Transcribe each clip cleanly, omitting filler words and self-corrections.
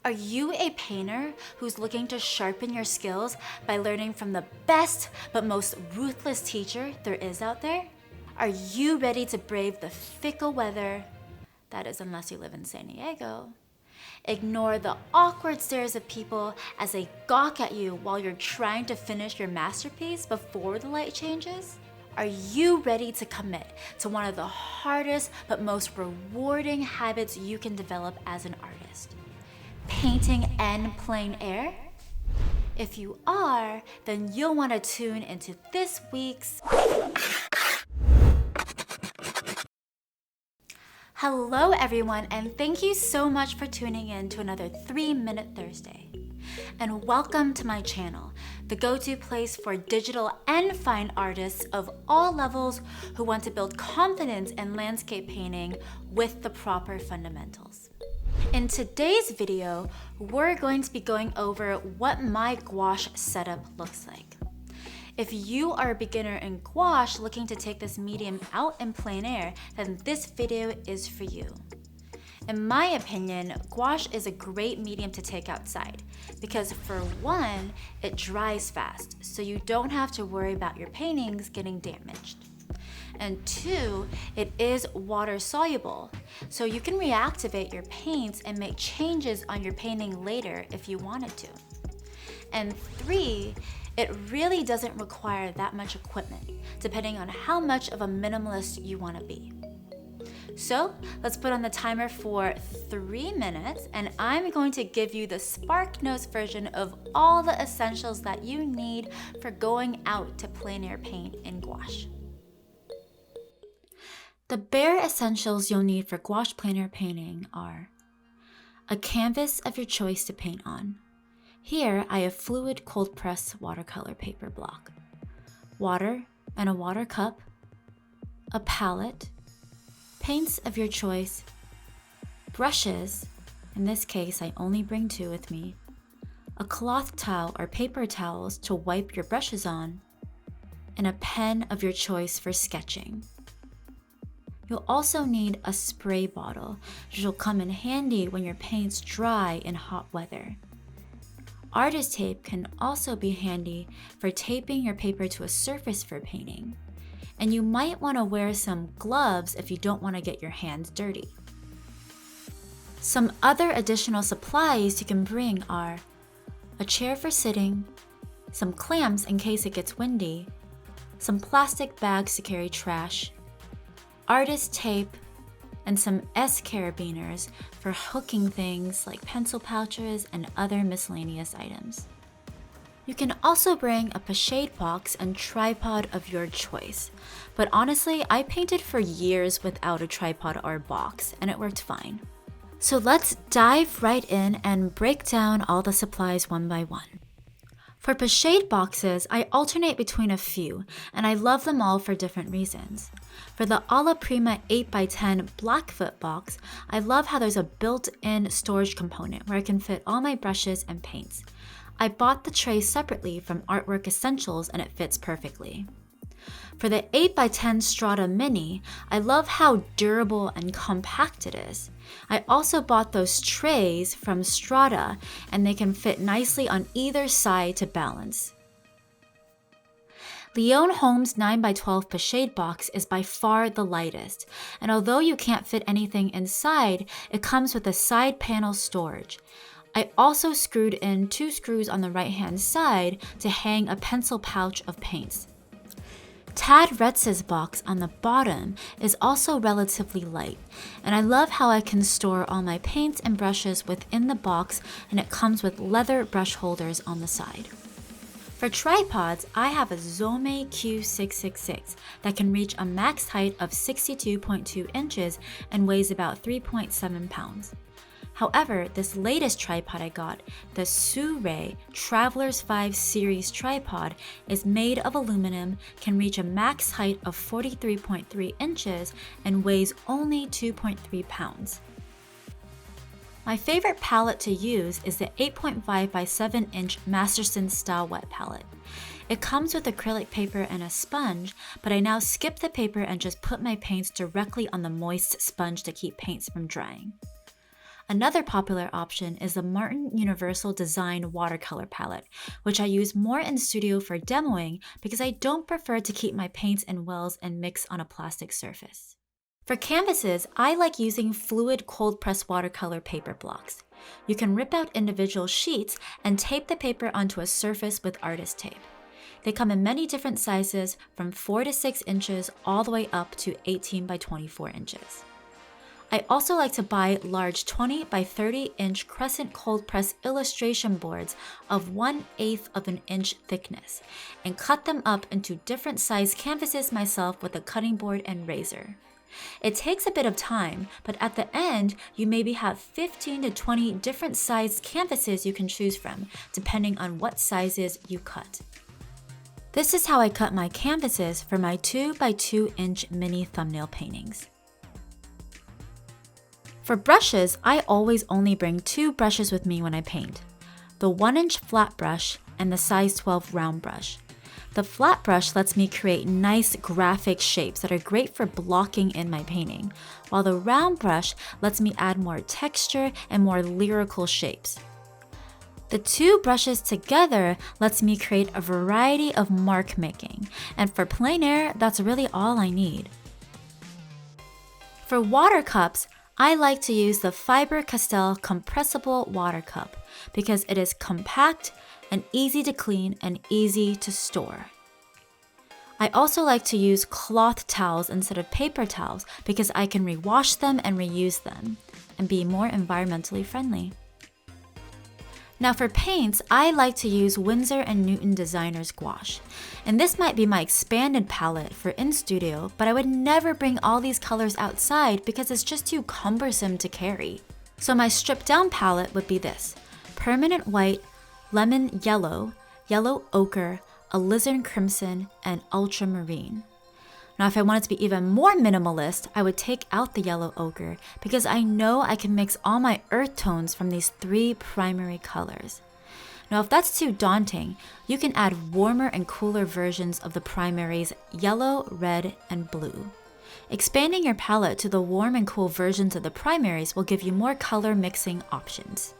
Are you a painter who's looking to sharpen your skills by learning from the best but most ruthless teacher there is out there? Are you ready to brave the fickle weather, that is unless you live in San Diego, ignore the awkward stares of people as they gawk at you while you're trying to finish your masterpiece before the light changes? Are you ready to commit to one of the hardest but most rewarding habits you can develop as an artist? Painting in plein air? If you are, then you'll want to tune into this week's... Hello everyone, and thank you so much for tuning in to another 3-Minute Thursday. And welcome to my channel, the go-to place for digital and fine artists of all levels who want to build confidence in landscape painting with the proper fundamentals. In today's video, we're going to be going over what my gouache setup looks like. If you are a beginner in gouache looking to take this medium out in plein air, then this video is for you. In my opinion, gouache is a great medium to take outside because for one, it dries fast, so you don't have to worry about your paintings getting damaged. And two, it is water soluble, so you can reactivate your paints and make changes on your painting later if you wanted to. And three, it really doesn't require that much equipment, depending on how much of a minimalist you want to be. So let's put on the timer for 3 minutes, and I'm going to give you the Spark Notes version of all the essentials that you need for going out to plein air paint in gouache. The bare essentials you'll need for gouache plein air painting are a canvas of your choice to paint on. Here I have fluid Coldpress watercolor paper block, water and a water cup, a palette, paints of your choice, brushes, in this case I only bring 2 with me, a cloth towel or paper towels to wipe your brushes on, and a pen of your choice for sketching. You'll also need a spray bottle, which will come in handy when your paints dry in hot weather. Artist tape can also be handy for taping your paper to a surface for painting. And you might want to wear some gloves if you don't want to get your hands dirty. Some other additional supplies you can bring are a chair for sitting, some clamps in case it gets windy, some plastic bags to carry trash, artist tape, and some S-carabiners for hooking things like pencil pouches and other miscellaneous items. You can also bring a Pochade box and tripod of your choice, but honestly, I painted for years without a tripod or box, and it worked fine. So let's dive right in and break down all the supplies one by one. For Pochade boxes, I alternate between a few, and I love them all for different reasons. For the Alla Prima 8x10 Blackfoot box, I love how there's a built-in storage component where I can fit all my brushes and paints. I bought the tray separately from Artwork Essentials and it fits perfectly. For the 8x10 Strata Mini, I love how durable and compact it is. I also bought those trays from Strata and they can fit nicely on either side to balance. Leon Holmes' 9x12 Pochade box is by far the lightest, and although you can't fit anything inside, it comes with a side panel storage. I also screwed in 2 screws on the right-hand side to hang a pencil pouch of paints. Tad Retz's box on the bottom is also relatively light, and I love how I can store all my paints and brushes within the box, and it comes with leather brush holders on the side. For tripods, I have a Zome Q666 that can reach a max height of 62.2 inches and weighs about 3.7 pounds. However, this latest tripod I got, the Suray Travelers 5 Series tripod, is made of aluminum, can reach a max height of 43.3 inches, and weighs only 2.3 pounds. My favorite palette to use is the 8.5 by 7 inch Masterson Sta Wet palette. It comes with acrylic paper and a sponge, but I now skip the paper and just put my paints directly on the moist sponge to keep paints from drying. Another popular option is the Martin Universal Design Watercolor Palette, which I use more in studio for demoing because I don't prefer to keep my paints in wells and mix on a plastic surface. For canvases, I like using fluid cold press watercolor paper blocks. You can rip out individual sheets and tape the paper onto a surface with artist tape. They come in many different sizes from 4 to 6 inches all the way up to 18 by 24 inches. I also like to buy large 20 by 30 inch Crescent Coldpress Illustration Boards of 1/8 of an inch thickness and cut them up into different size canvases myself with a cutting board and razor. It takes a bit of time, but at the end, you maybe have 15 to 20 different sized canvases you can choose from, depending on what sizes you cut. This is how I cut my canvases for my 2 by 2 inch mini thumbnail paintings. For brushes, I always only bring 2 brushes with me when I paint, the 1-inch flat brush and the size 12 round brush. The flat brush lets me create nice graphic shapes that are great for blocking in my painting, while the round brush lets me add more texture and more lyrical shapes. The 2 brushes together lets me create a variety of mark making, and for plein air, that's really all I need. For water cups, I like to use the Faber-Castell compressible water cup because it is compact and easy to clean and easy to store. I also like to use cloth towels instead of paper towels because I can rewash them and reuse them and be more environmentally friendly. Now for paints, I like to use Winsor & Newton Designer's Gouache. And this might be my expanded palette for in studio, but I would never bring all these colors outside because it's just too cumbersome to carry. So my stripped down palette would be this: permanent white, lemon yellow, yellow ochre, alizarin crimson, and ultramarine. Now if I wanted to be even more minimalist, I would take out the yellow ochre because I know I can mix all my earth tones from these 3 primary colors. Now if that's too daunting, you can add warmer and cooler versions of the primaries yellow, red, and blue. Expanding your palette to the warm and cool versions of the primaries will give you more color mixing options.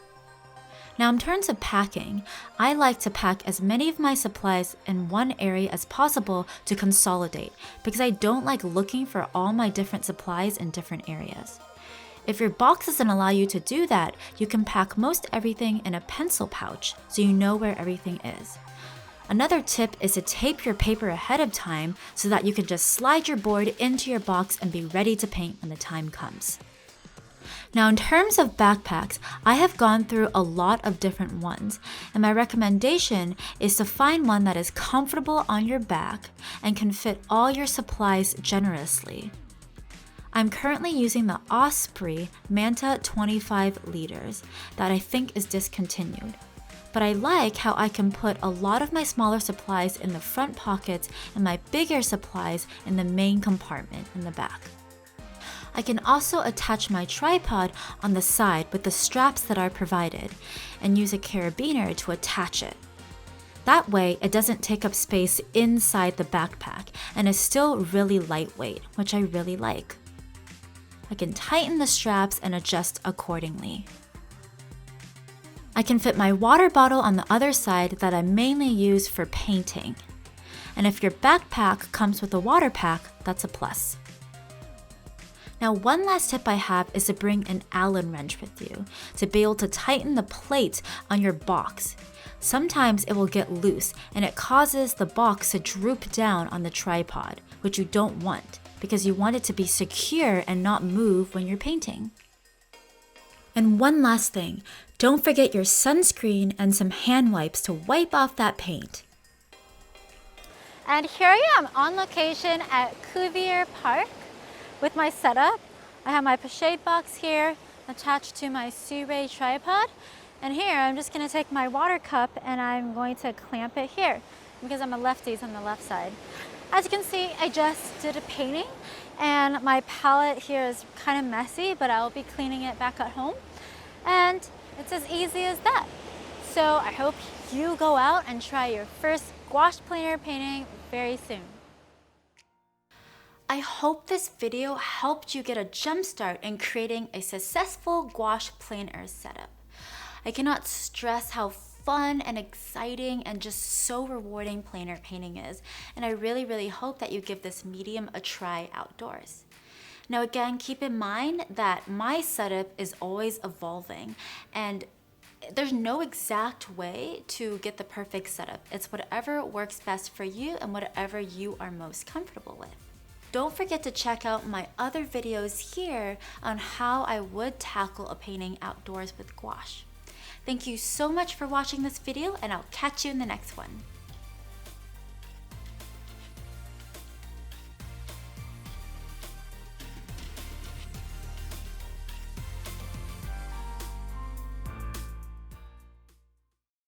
Now in terms of packing, I like to pack as many of my supplies in one area as possible to consolidate because I don't like looking for all my different supplies in different areas. If your box doesn't allow you to do that, you can pack most everything in a pencil pouch so you know where everything is. Another tip is to tape your paper ahead of time so that you can just slide your board into your box and be ready to paint when the time comes. Now in terms of backpacks, I have gone through a lot of different ones, and my recommendation is to find one that is comfortable on your back and can fit all your supplies generously. I'm currently using the Osprey Manta 25 liters that I think is discontinued, but I like how I can put a lot of my smaller supplies in the front pockets and my bigger supplies in the main compartment in the back. I can also attach my tripod on the side with the straps that are provided and use a carabiner to attach it. That way, it doesn't take up space inside the backpack and is still really lightweight, which I really like. I can tighten the straps and adjust accordingly. I can fit my water bottle on the other side that I mainly use for painting. And if your backpack comes with a water pack, that's a plus. Now, one last tip I have is to bring an Allen wrench with you to be able to tighten the plate on your box. Sometimes it will get loose and it causes the box to droop down on the tripod, which you don't want because you want it to be secure and not move when you're painting. And one last thing, don't forget your sunscreen and some hand wipes to wipe off that paint. And here I am on location at Cuvier Park with my setup. I have my Pochade box here attached to my Suray tripod. And here I'm just gonna take my water cup and I'm going to clamp it here because I'm a lefties on the left side. As you can see, I just did a painting and my palette here is kind of messy, but I'll be cleaning it back at home. And it's as easy as that. So I hope you go out and try your first gouache plein air painting very soon. I hope this video helped you get a jump start in creating a successful gouache plein air setup. I cannot stress how fun and exciting and just so rewarding plein air painting is, and I really hope that you give this medium a try outdoors. Now again, keep in mind that my setup is always evolving, and there's no exact way to get the perfect setup. It's whatever works best for you and whatever you are most comfortable with. Don't forget to check out my other videos here on how I would tackle a painting outdoors with gouache. Thank you so much for watching this video, and I'll catch you in the next one.